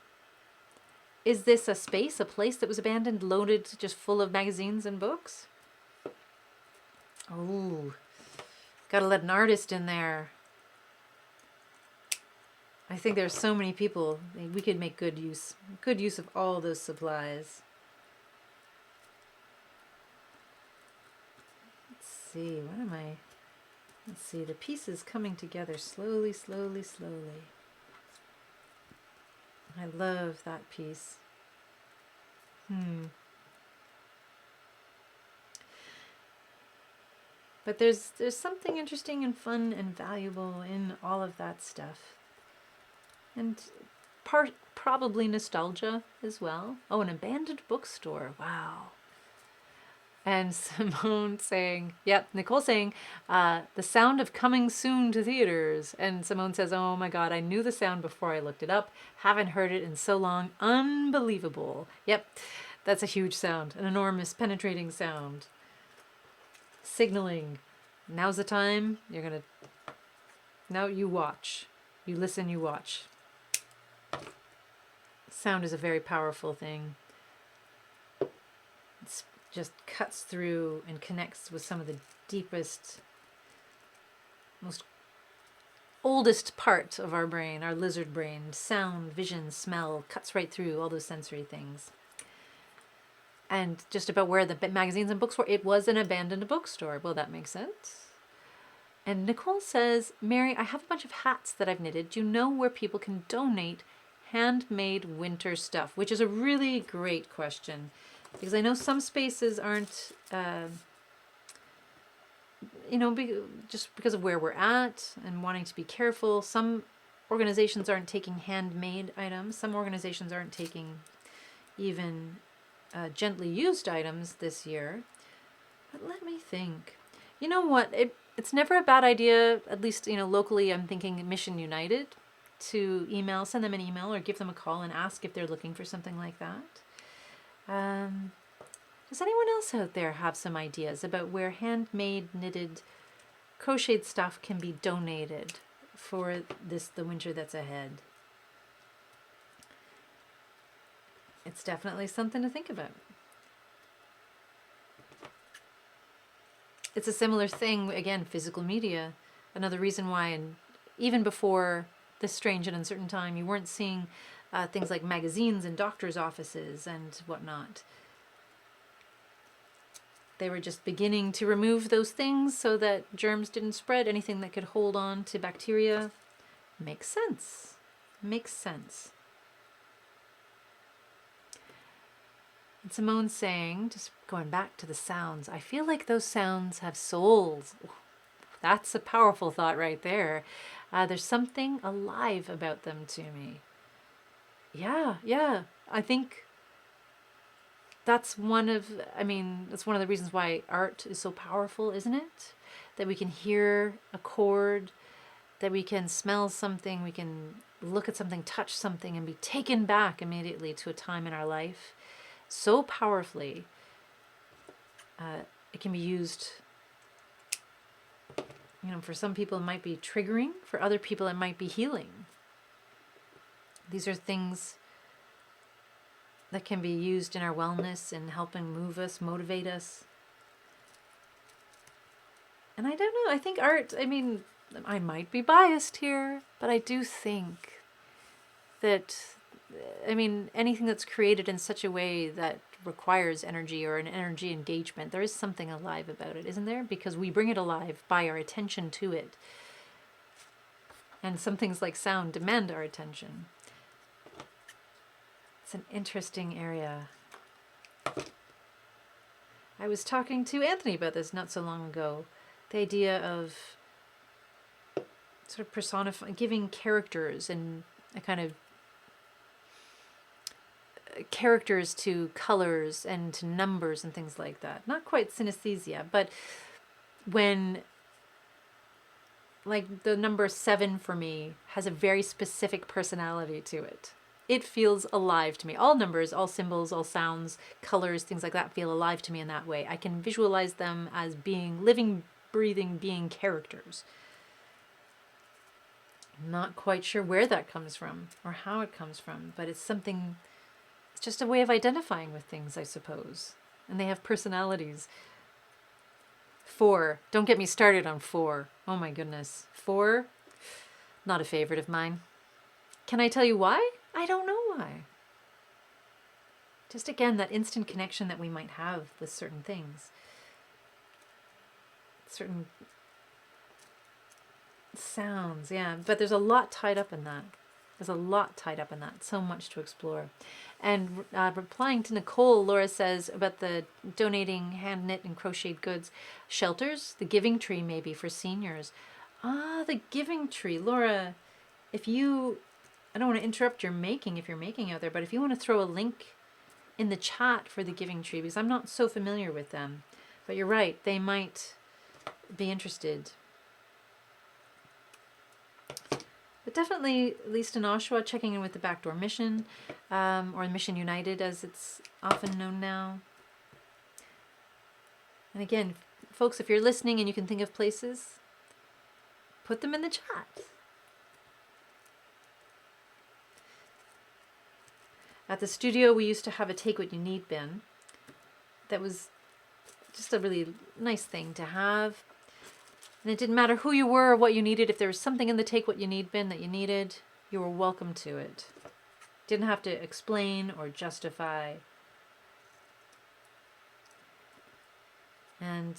is this a space, a place that was abandoned, loaded just full of magazines and books? Oh, gotta let an artist in there. I think there's so many people. We could make good use of all those supplies. Let's see, what am I? Let's see, the pieces coming together slowly, slowly, slowly. I love that piece. But there's something interesting and fun and valuable in all of that stuff. And probably nostalgia as well. Oh, an abandoned bookstore. Wow. And Simone saying, Nicole saying, the sound of coming soon to theaters. And Simone says, oh my God, I knew the sound before I looked it up. Haven't heard it in so long. Unbelievable. Yep, that's a huge sound, an enormous penetrating sound. Signaling, now's the time, now you watch. You listen, you watch. Sound is a very powerful thing. It's just cuts through and connects with some of the deepest, most oldest part of our brain, our lizard brain. Sound, vision, smell, cuts right through all those sensory things. And just about where the magazines and books were, it was an abandoned bookstore. Well, that makes sense. And Nicole says, Mary, I have a bunch of hats that I've knitted. Do you know where people can donate handmade winter stuff? Which is a really great question. Because I know some spaces aren't, just because of where we're at and wanting to be careful. Some organizations aren't taking handmade items. Some organizations aren't taking even gently used items this year. But let me think. You know what? It's never a bad idea, at least, locally I'm thinking Mission United, to send them an email or give them a call and ask if they're looking for something like that. Does anyone else out there have some ideas about where handmade, knitted, crocheted stuff can be donated for the winter that's ahead? It's definitely something to think about. It's a similar thing, again, physical media. Another reason why, and even before this strange and uncertain time, you weren't seeing things like magazines in doctors' offices and whatnot. They were just beginning to remove those things so that germs didn't spread. Anything that could hold on to bacteria. Makes sense. Makes sense. And Simone's saying, just going back to the sounds, I feel like those sounds have souls. That's a powerful thought right there. There's something alive about them to me. Yeah. I think that's one of the reasons why art is so powerful, isn't it? That we can hear a chord, that we can smell something, we can look at something, touch something, and be taken back immediately to a time in our life. So powerfully. It can be used, for some people it might be triggering, for other people it might be healing. These are things that can be used in our wellness and helping move us, motivate us. And I don't know, I think art, I might be biased here, but I do think that, anything that's created in such a way that requires energy or an energy engagement, there is something alive about it, isn't there? Because we bring it alive by our attention to it. And some things like sound demand our attention. It's an interesting area. I was talking to Anthony about this not so long ago. the idea of sort of personifying, giving characters and a kind of characters to colors and to numbers and things like that. Not quite synesthesia, but when, like, the number 7 for me has a very specific personality to it. It feels alive to me. All numbers, all symbols, all sounds, colors, things like that feel alive to me in that way. I can visualize them as being living, breathing, being characters. I'm not quite sure where that comes from or how it comes from, but it's something, it's just a way of identifying with things, I suppose. And they have personalities. 4. Don't get me started on 4. Oh my goodness. 4, not a favorite of mine. Can I tell you why? I don't know why. Just again, that instant connection that we might have with certain things. Certain sounds, yeah. But there's a lot tied up in that. There's a lot tied up in that. So much to explore. And replying to Nicole, Laura says about the donating hand knit and crocheted goods, shelters, the giving tree maybe for seniors. Ah, the giving tree. Laura, if you, I don't want to interrupt your making if you're making out there, but if you want to throw a link in the chat for the giving tree, because I'm not so familiar with them. But you're right, they might be interested. But definitely, at least in Oshawa, checking in with the Backdoor Mission, or Mission United as it's often known now. And again, folks, if you're listening and you can think of places, put them in the chat. At the studio, we used to have a Take What You Need bin. That was just a really nice thing to have. And it didn't matter who you were or what you needed. If there was something in the Take What You Need bin that you needed, you were welcome to it. Didn't have to explain or justify. And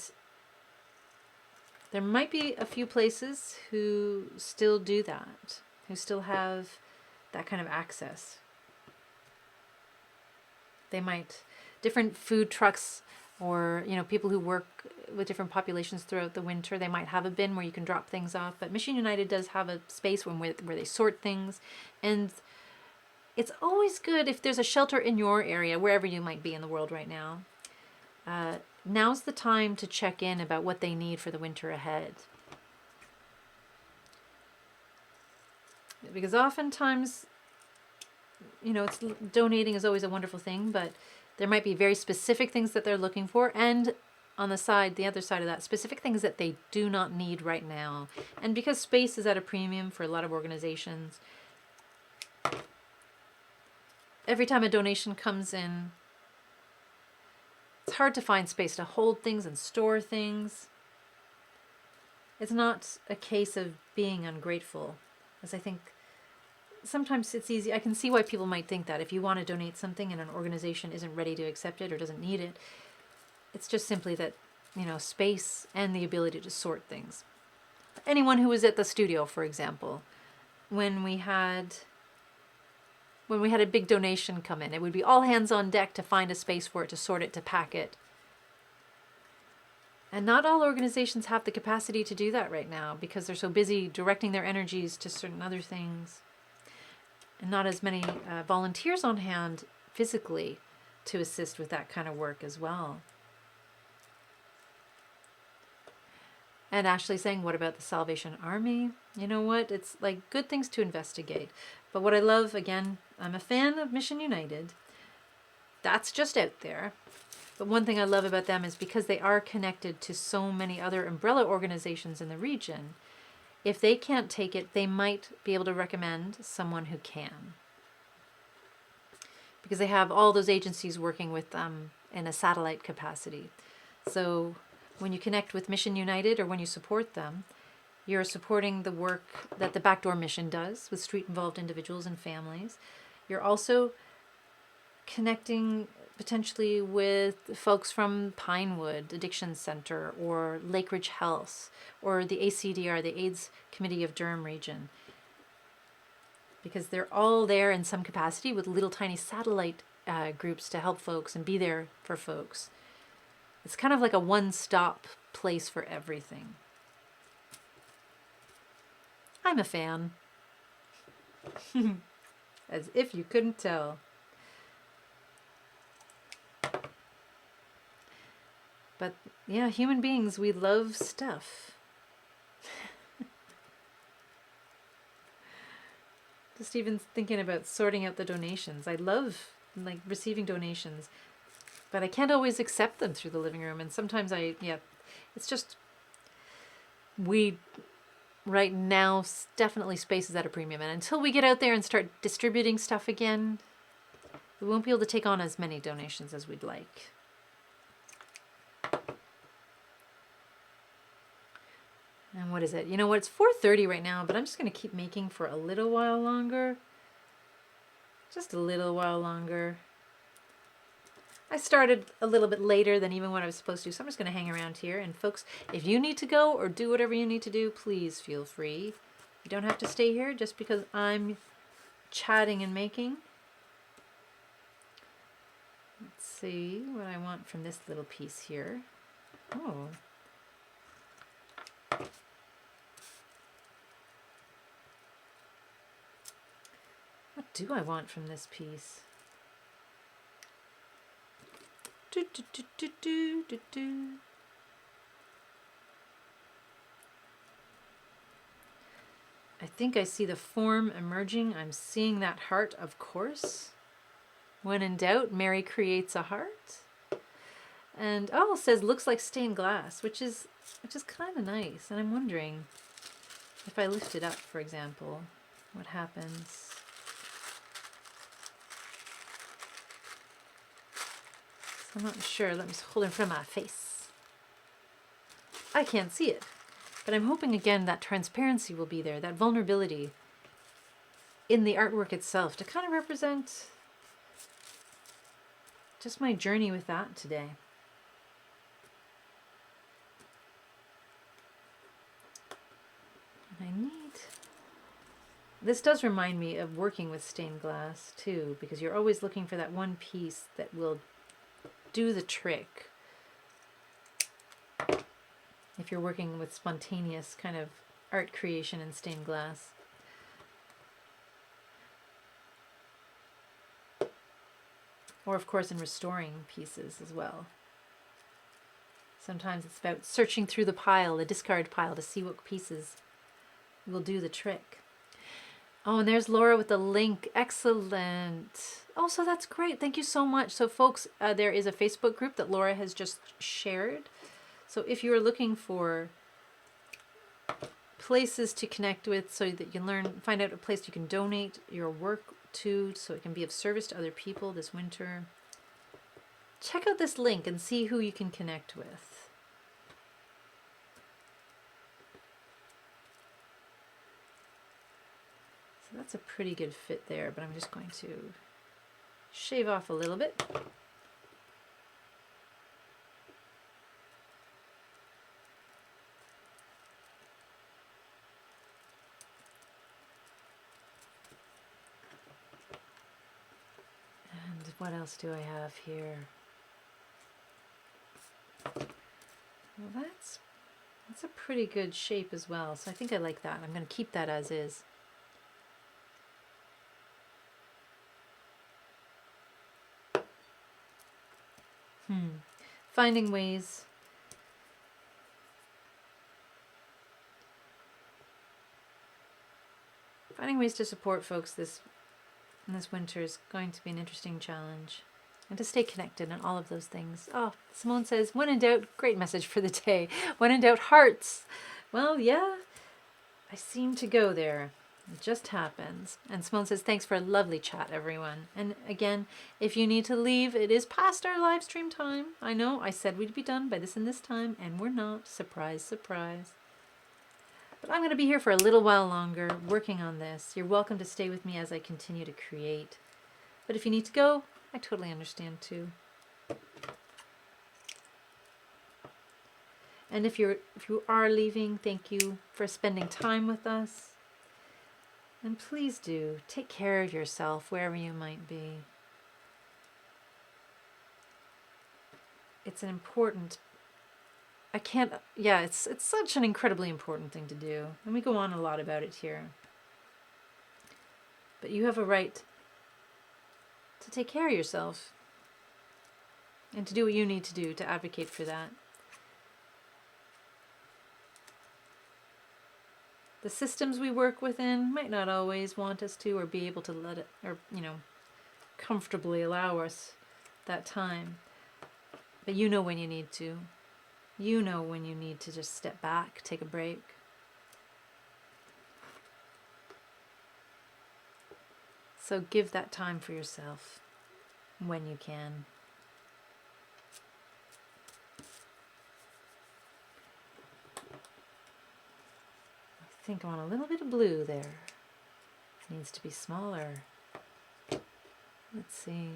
there might be a few places who still do that, who still have that kind of access. They might, different food trucks or, you know, people who work with different populations throughout the winter, they might have a bin where you can drop things off. But Mission United does have a space where they sort things. And it's always good if there's a shelter in your area, wherever you might be in the world right now. Now's the time to check in about what they need for the winter ahead. Because oftentimes, you know, donating is always a wonderful thing, but there might be very specific things that they're looking for, and on the side, the other side of that, specific things that they do not need right now. And because space is at a premium for a lot of organizations, every time a donation comes in, it's hard to find space to hold things and store things. It's not a case of being ungrateful, as I think sometimes it's easy. I can see why people might think that if you want to donate something and an organization isn't ready to accept it or doesn't need it, it's just simply that, you know, space and the ability to sort things. Anyone who was at the studio, for example, when we had a big donation come in, it would be all hands on deck to find a space for it, to sort it, to pack it. And not all organizations have the capacity to do that right now because they're so busy directing their energies to certain other things. And not as many volunteers on hand physically to assist with that kind of work as well. And Ashley saying, what about the Salvation Army? You know what? It's like good things to investigate. But what I love, again, I'm a fan of Mission United. That's just out there. But one thing I love about them is because they are connected to so many other umbrella organizations in the region, if they can't take it, they might be able to recommend someone who can. Because they have all those agencies working with them in a satellite capacity. So when you connect with Mission United or when you support them, you're supporting the work that the Backdoor Mission does with street-involved individuals and families. You're also connecting potentially with folks from Pinewood Addiction Center or Lake Ridge Health or the ACDR, the AIDS Committee of Durham Region. Because they're all there in some capacity with little tiny satellite groups to help folks and be there for folks. It's kind of like a one-stop place for everything. I'm a fan. As if you couldn't tell. But yeah, human beings, we love stuff. Just even thinking about sorting out the donations. I love like receiving donations, but I can't always accept them through the living room. And sometimes it's just, we right now definitely space is at a premium. And until we get out there and start distributing stuff again, we won't be able to take on as many donations as we'd like. And what is it? You know what? It's 4:30 right now, but I'm just going to keep making for a little while longer. Just a little while longer. I started a little bit later than even what I was supposed to, so I'm just going to hang around here. And folks, if you need to go or do whatever you need to do, please feel free. You don't have to stay here just because I'm chatting and making. Let's see what I want from this little piece here. Oh. What do I want from this piece? Do, do, do, do, do, do, do. I think I see the form emerging. I'm seeing that heart, of course. When in doubt, Mary creates a heart. And oh, it says looks like stained glass, which is kind of nice. And I'm wondering if I lift it up, for example, what happens. I'm not sure. Let me just hold it in front of my face. I can't see it. But I'm hoping again that transparency will be there, that vulnerability in the artwork itself to kind of represent just my journey with that today. And I need... This does remind me of working with stained glass too, because you're always looking for that one piece that will do the trick. If you're working with spontaneous kind of art creation in stained glass. Or of course in restoring pieces as well. Sometimes it's about searching through the pile, the discard pile, to see what pieces will do the trick. Oh, and there's Laura with the link. Excellent. Oh, so that's great. Thank you so much. So folks, there is a Facebook group that Laura has just shared. So if you are looking for places to connect with so that you can find out a place you can donate your work to so it can be of service to other people this winter, check out this link and see who you can connect with. So that's a pretty good fit there, but I'm just going to shave off a little bit. What else do I have here? Well, that's a pretty good shape as well. So I think I like that. I'm going to keep that as is. Finding ways. Finding ways to support folks this winter is going to be an interesting challenge. And to stay connected and all of those things. Oh, Simone says, when in doubt, great message for the day. When in doubt, hearts. Well, yeah, I seem to go there. It just happens. And Simone says, thanks for a lovely chat, everyone. And again, if you need to leave, it is past our live stream time. I know, I said we'd be done by this and this time, and we're not. Surprise, surprise. But I'm going to be here for a little while longer, working on this. You're welcome to stay with me as I continue to create. But if you need to go, I totally understand too. And if you are leaving, thank you for spending time with us. And please do take care of yourself wherever you might be. It's an important I can't, yeah, it's such an incredibly important thing to do. And we go on a lot about it here. But you have a right to take care of yourself and to do what you need to do to advocate for that. The systems we work within might not always want us to or be able to let it, or, comfortably allow us that time. But you know when you need to. You know when you need to just step back, take a break. So give that time for yourself when you can. I think I want a little bit of blue there. It needs to be smaller. Let's see.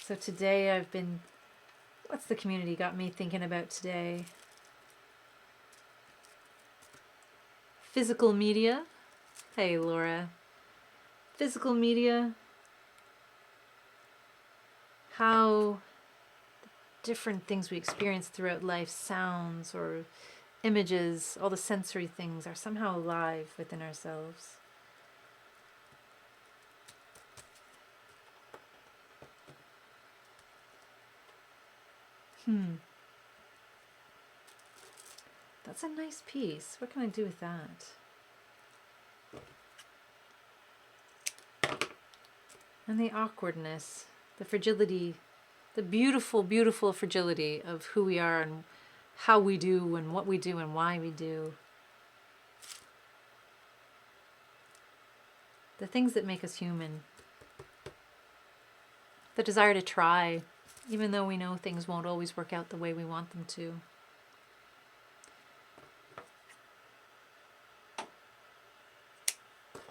So today I've been, what's the community got me thinking about today? Physical media. Hey, Laura. Physical media. How different things we experience throughout life, sounds or images, all the sensory things are somehow alive within ourselves. That's a nice piece. What can I do with that? And the awkwardness, the fragility, the beautiful, beautiful fragility of who we are and how we do and what we do and why we do. The things that make us human. The desire to try, even though we know things won't always work out the way we want them to.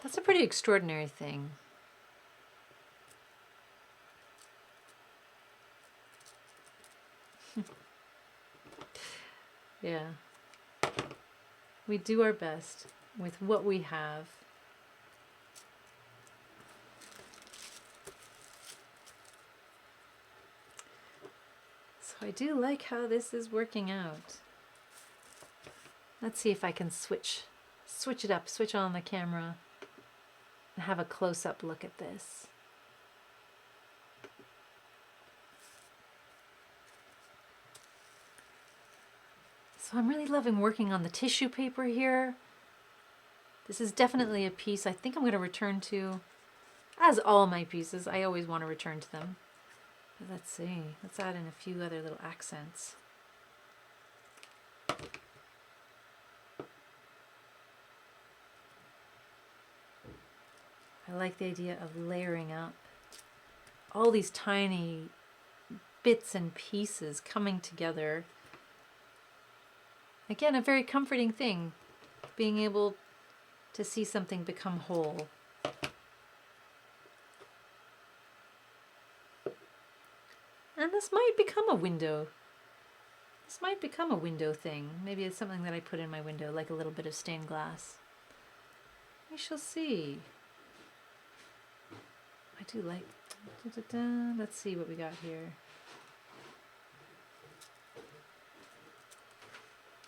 That's a pretty extraordinary thing. Yeah. We do our best with what we have. So I do like how this is working out. Let's see if I can switch it up, switch on the camera and have a close-up look at this. So I'm really loving working on the tissue paper here. This is definitely a piece I think I'm going to return to. As all my pieces, I always want to return to them. But let's see. Let's add in a few other little accents. I like the idea of layering up all these tiny bits and pieces coming together. Again, a very comforting thing, being able to see something become whole. And this might become a window. This might become a window thing. Maybe it's something that I put in my window, like a little bit of stained glass. We shall see. I do like... Let's see what we got here.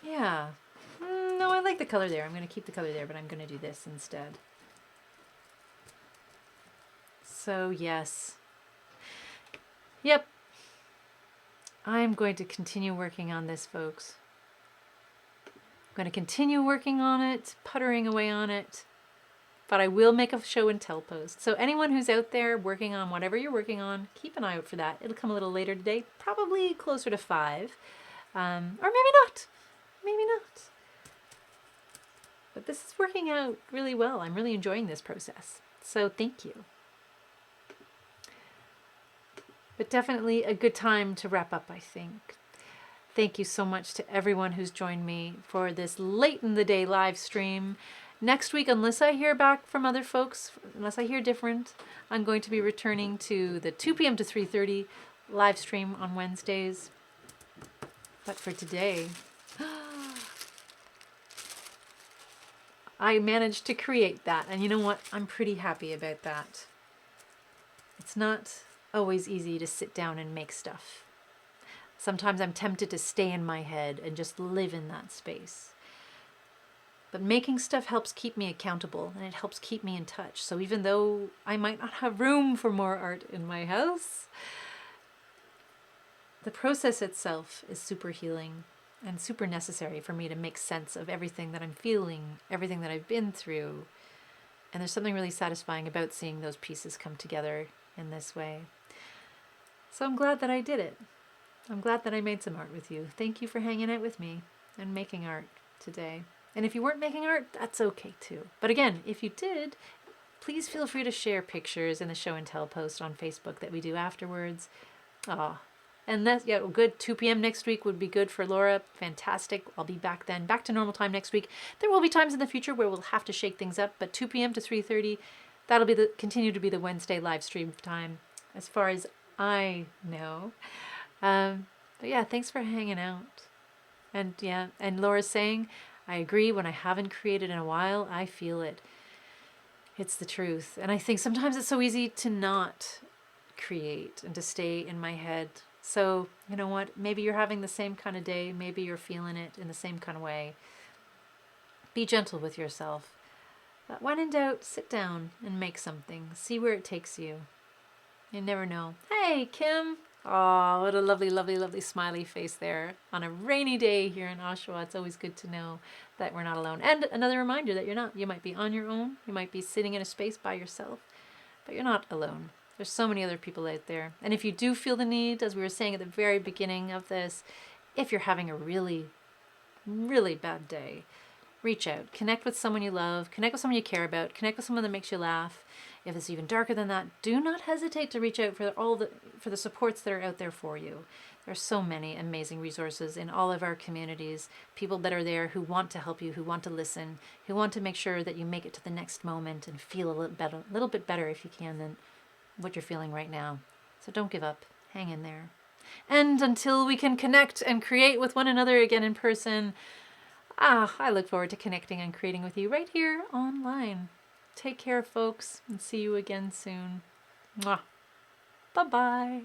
Yeah. No, I like the color there. I'm going to keep the color there, but I'm going to do this instead. So, yes. Yep. I'm going to continue working on this, folks. I'm going to continue working on it, puttering away on it. But I will make a show and tell post. So anyone who's out there working on whatever you're working on, keep an eye out for that. It'll come a little later today, probably closer to 5. Or maybe not. Maybe not. But this is working out really well. I'm really enjoying this process. So thank you. But definitely a good time to wrap up, I think. Thank you so much to everyone who's joined me for this late in the day live stream. Next week, unless I hear back from other folks, unless I hear different, I'm going to be returning to the 2 p.m. to 3:30 live stream on Wednesdays. But for today, I managed to create that. And you know what? I'm pretty happy about that. It's not always easy to sit down and make stuff. Sometimes I'm tempted to stay in my head and just live in that space. But making stuff helps keep me accountable, and it helps keep me in touch. So even though I might not have room for more art in my house, the process itself is super healing and super necessary for me to make sense of everything that I'm feeling, everything that I've been through. And there's something really satisfying about seeing those pieces come together in this way. So I'm glad that I did it. I'm glad that I made some art with you. Thank you for hanging out with me and making art today. And if you weren't making art, that's okay too. But again, if you did, please feel free to share pictures in the show and tell post on Facebook that we do afterwards. And that's, yeah, good. 2 p.m. next week would be good for Laura. Fantastic. I'll be back then. Back to normal time next week. There will be times in the future where we'll have to shake things up, but 2 p.m. to 3:30, that'll be continue to be the Wednesday live stream time, as far as I know. But yeah, thanks for hanging out. And yeah, and Laura's saying, I agree. When I haven't created in a while, I feel it. It's the truth. And I think sometimes it's so easy to not create and to stay in my head. So, you know what? Maybe you're having the same kind of day. Maybe you're feeling it in the same kind of way. Be gentle with yourself. But when in doubt, sit down and make something. See where it takes you. You never know. Hey, Kim. Oh, what a lovely, lovely, lovely smiley face there. On a rainy day here in Oshawa, it's always good to know that we're not alone. And another reminder that you're not. You might be on your own. You might be sitting in a space by yourself. But you're not alone. There's so many other people out there. And if you do feel the need, as we were saying at the very beginning of this, if you're having a really, really bad day, reach out. Connect with someone you love. Connect with someone you care about. Connect with someone that makes you laugh. If it's even darker than that, do not hesitate to reach out for the supports that are out there for you. There are so many amazing resources in all of our communities, people that are there who want to help you, who want to listen, who want to make sure that you make it to the next moment and feel a little bit better if you can than what you're feeling right now. So don't give up. Hang in there. And until we can connect and create with one another again in person, I look forward to connecting and creating with you right here online. Take care, folks, and see you again soon. Mwah. Bye-bye.